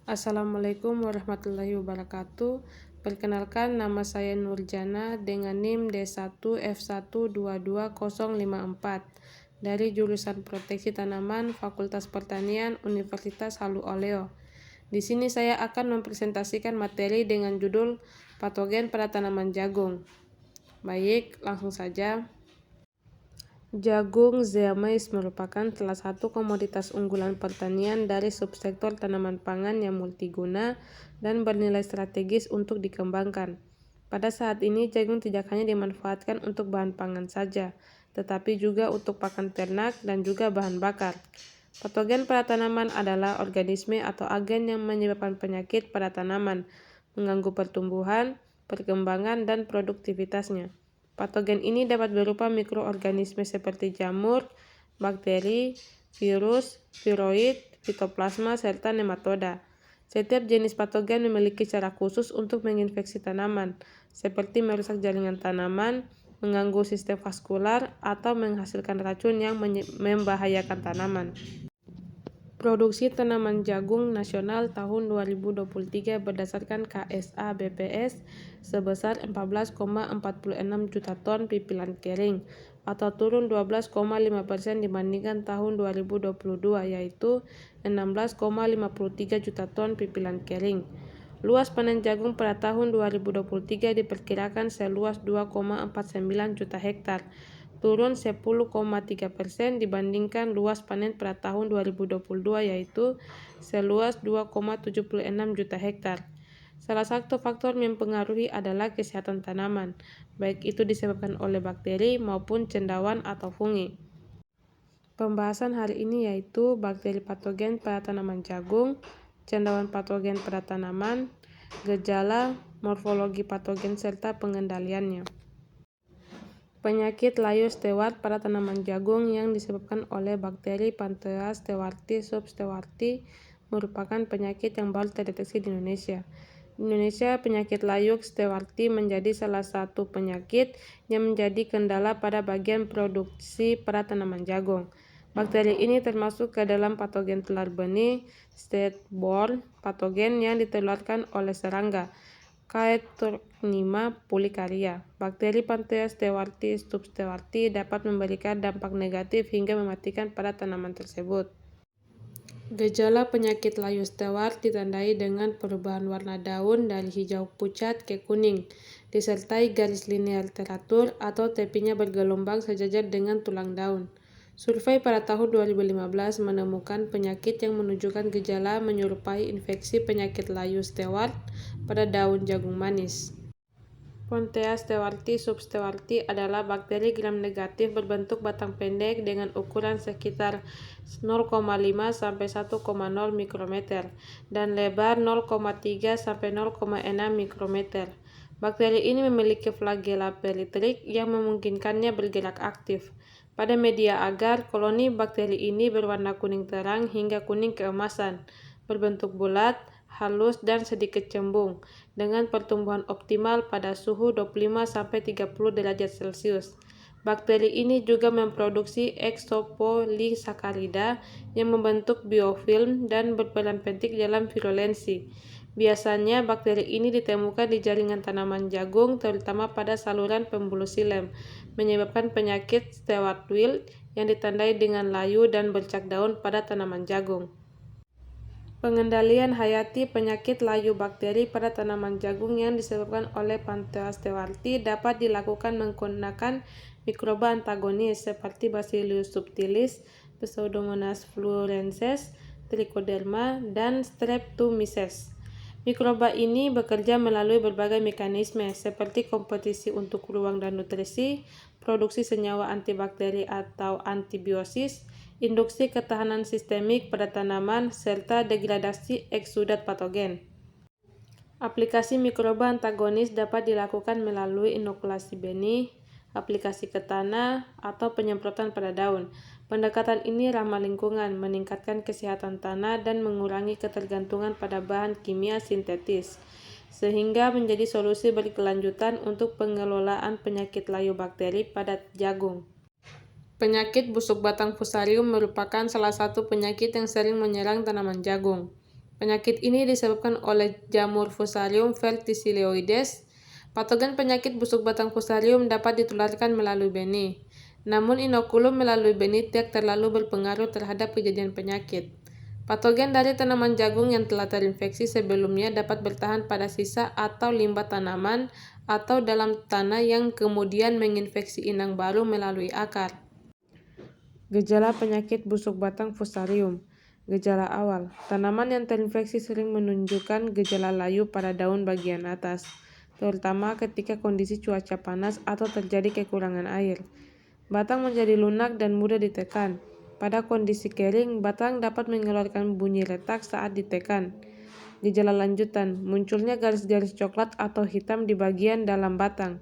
Assalamualaikum warahmatullahi wabarakatuh. Perkenalkan, nama saya Nurjana dengan NIM D1F122054 dari jurusan Proteksi Tanaman Fakultas Pertanian Universitas Halu Oleo. Di sini saya akan mempresentasikan materi dengan judul Patogen pada tanaman jagung. Baik, langsung saja. Jagung zeamais merupakan salah satu komoditas unggulan pertanian dari subsektor tanaman pangan yang multiguna dan bernilai strategis untuk dikembangkan. Pada saat ini, jagung tidak hanya dimanfaatkan untuk bahan pangan saja, tetapi juga untuk pakan ternak dan juga bahan bakar. Patogen pada tanaman adalah organisme atau agen yang menyebabkan penyakit pada tanaman, mengganggu pertumbuhan, perkembangan, dan produktivitasnya. Patogen ini dapat berupa mikroorganisme seperti jamur, bakteri, virus, viroid, fitoplasma, serta nematoda. Setiap jenis patogen memiliki cara khusus untuk menginfeksi tanaman, seperti merusak jaringan tanaman, mengganggu sistem vaskular, atau menghasilkan racun yang membahayakan tanaman. Produksi tanaman jagung nasional tahun 2023 berdasarkan KSA BPS sebesar 14,46 juta ton pipilan kering atau turun 12,5% dibandingkan tahun 2022, yaitu 16,53 juta ton pipilan kering. Luas panen jagung pada tahun 2023 diperkirakan seluas 2,49 juta hektar, turun 10,3% dibandingkan luas panen pada tahun 2022, yaitu seluas 2,76 juta hektar. Salah satu faktor yang mempengaruhi adalah kesehatan tanaman, baik itu disebabkan oleh bakteri maupun cendawan atau fungi. Pembahasan hari ini yaitu bakteri patogen pada tanaman jagung, cendawan patogen pada tanaman, gejala, morfologi patogen serta pengendaliannya. Penyakit layu stewart pada tanaman jagung yang disebabkan oleh bakteri Panthera stewarti substewarti merupakan penyakit yang baru terdeteksi di Indonesia. Di Indonesia, penyakit layu stewarti menjadi salah satu penyakit yang menjadi kendala pada bagian produksi pada tanaman jagung. Bakteri ini termasuk ke dalam patogen tular benih, state-borne patogen yang ditularkan oleh serangga, Chaetochnima pulicaria. Bakteri Panthera stewarti substewarti dapat memberikan dampak negatif hingga mematikan pada tanaman tersebut. Gejala penyakit layu stewart ditandai dengan perubahan warna daun dari hijau pucat ke kuning, disertai garis linear teratur atau tepinya bergelombang sejajar dengan tulang daun. Survei pada tahun 2015 menemukan penyakit yang menunjukkan gejala menyerupai infeksi penyakit layu stewart pada daun jagung manis. Panthera stewarti substewarti adalah bakteri gram negatif berbentuk batang pendek dengan ukuran sekitar 0,5 sampai 1,0 mikrometer dan lebar 0,3 sampai 0,6 mikrometer. Bakteri ini memiliki flagela peritrik yang memungkinkannya bergerak aktif. Pada media agar, koloni bakteri ini berwarna kuning terang hingga kuning keemasan, berbentuk bulat, halus dan sedikit cembung, dengan pertumbuhan optimal pada suhu 25-30 derajat Celcius. Bakteri ini juga memproduksi eksopolisakarida yang membentuk biofilm dan berperan penting dalam virulensi. Biasanya bakteri ini ditemukan di jaringan tanaman jagung, terutama pada saluran pembuluh silem, menyebabkan penyakit stewart wilt yang ditandai dengan layu dan bercak daun pada tanaman jagung. Pengendalian hayati penyakit layu bakteri pada tanaman jagung yang disebabkan oleh Panthera stewarti dapat dilakukan menggunakan mikroba antagonis seperti Bacillus subtilis, Pseudomonas fluorescens, Trichoderma, dan Streptomyces. Mikroba ini bekerja melalui berbagai mekanisme seperti kompetisi untuk ruang dan nutrisi, produksi senyawa antibakteri atau antibiosis, induksi ketahanan sistemik pada tanaman, serta degradasi eksudat patogen. Aplikasi mikroba antagonis dapat dilakukan melalui inokulasi benih, aplikasi ke tanah, atau penyemprotan pada daun. Pendekatan ini ramah lingkungan, meningkatkan kesehatan tanah, dan mengurangi ketergantungan pada bahan kimia sintetis, sehingga menjadi solusi berkelanjutan untuk pengelolaan penyakit layu bakteri pada jagung. Penyakit busuk batang fusarium merupakan salah satu penyakit yang sering menyerang tanaman jagung. Penyakit ini disebabkan oleh jamur Fusarium verticilioides. Patogen penyakit busuk batang Fusarium dapat ditularkan melalui benih. Namun inokulum melalui benih tidak terlalu berpengaruh terhadap kejadian penyakit. Patogen dari tanaman jagung yang telah terinfeksi sebelumnya dapat bertahan pada sisa atau limbah tanaman atau dalam tanah yang kemudian menginfeksi inang baru melalui akar. Gejala penyakit busuk batang Fusarium. Gejala awal, tanaman yang terinfeksi sering menunjukkan gejala layu pada daun bagian atas, terutama ketika kondisi cuaca panas atau terjadi kekurangan air. Batang menjadi lunak dan mudah ditekan. Pada kondisi kering, batang dapat mengeluarkan bunyi retak saat ditekan. Gejala lanjutan, munculnya garis-garis coklat atau hitam di bagian dalam batang.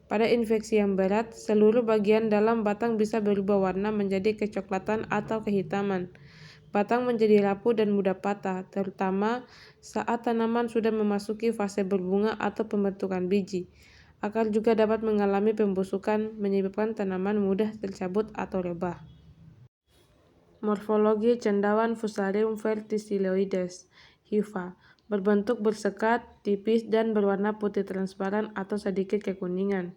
Pada infeksi yang berat, seluruh bagian dalam batang bisa berubah warna menjadi kecoklatan atau kehitaman. Batang menjadi rapuh dan mudah patah, terutama saat tanaman sudah memasuki fase berbunga atau pembentukan biji. Akar juga dapat mengalami pembusukan, menyebabkan tanaman mudah tercabut atau rebah. Morfologi cendawan Fusarium verticilioides (HIVA) berbentuk bersekat, tipis, dan berwarna putih transparan atau sedikit kekuningan.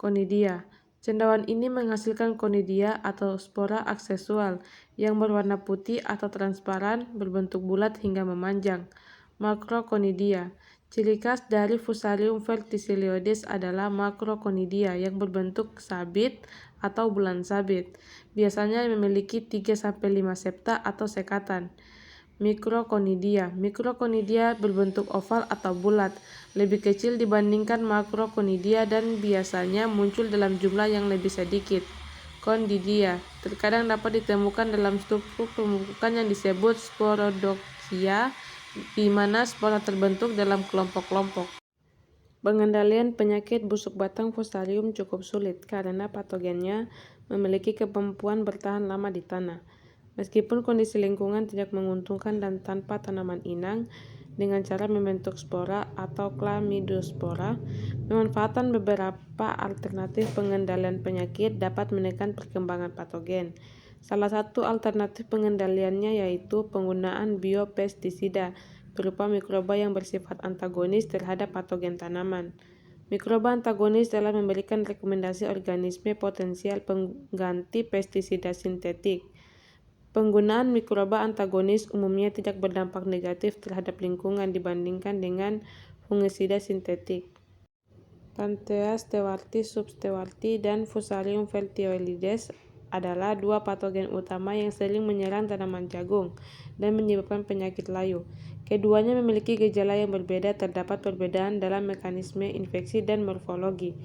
Konidia. Cendawan ini menghasilkan konidia atau spora aksesual yang berwarna putih atau transparan, berbentuk bulat hingga memanjang. Makrokonidia. Ciri khas dari Fusarium verticilioides adalah makrokonidia yang berbentuk sabit atau bulan sabit. Biasanya memiliki 3-5 septa atau sekatan. Mikrokonidia. Mikrokonidia berbentuk oval atau bulat, lebih kecil dibandingkan makrokonidia dan biasanya muncul dalam jumlah yang lebih sedikit. Kondidia terkadang dapat ditemukan dalam struktur pembukukan yang disebut sporodokia, di mana spora terbentuk dalam kelompok-kelompok. Pengendalian penyakit busuk batang Fusarium cukup sulit karena patogennya memiliki kemampuan bertahan lama di tanah. Meskipun kondisi lingkungan tidak menguntungkan dan tanpa tanaman inang, dengan cara membentuk spora atau chlamydospora, pemanfaatan beberapa alternatif pengendalian penyakit dapat menekan perkembangan patogen. Salah satu alternatif pengendaliannya yaitu penggunaan biopestisida berupa mikroba yang bersifat antagonis terhadap patogen tanaman. Mikroba antagonis dalam memberikan rekomendasi organisme potensial pengganti pestisida sintetik. Penggunaan mikroba antagonis umumnya tidak berdampak negatif terhadap lingkungan dibandingkan dengan fungisida sintetik. Panthea stewarti substewarti dan Fusarium verticilioides adalah dua patogen utama yang sering menyerang tanaman jagung dan menyebabkan penyakit layu. Keduanya memiliki gejala yang berbeda, terdapat perbedaan dalam mekanisme infeksi dan morfologi.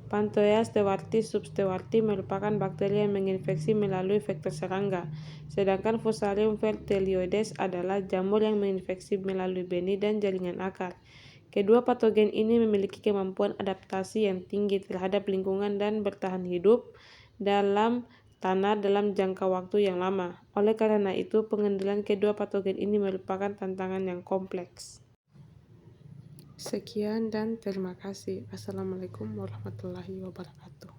Panthea stewarti substewarti merupakan bakteri yang menginfeksi melalui vektor serangga, sedangkan Fusarium verticilioides adalah jamur yang menginfeksi melalui benih dan jaringan akar. Kedua patogen ini memiliki kemampuan adaptasi yang tinggi terhadap lingkungan dan bertahan hidup dalam tanah dalam jangka waktu yang lama. Oleh karena itu, pengendalian kedua patogen ini merupakan tantangan yang kompleks. Sekian dan terima kasih. Assalamualaikum warahmatullahi wabarakatuh.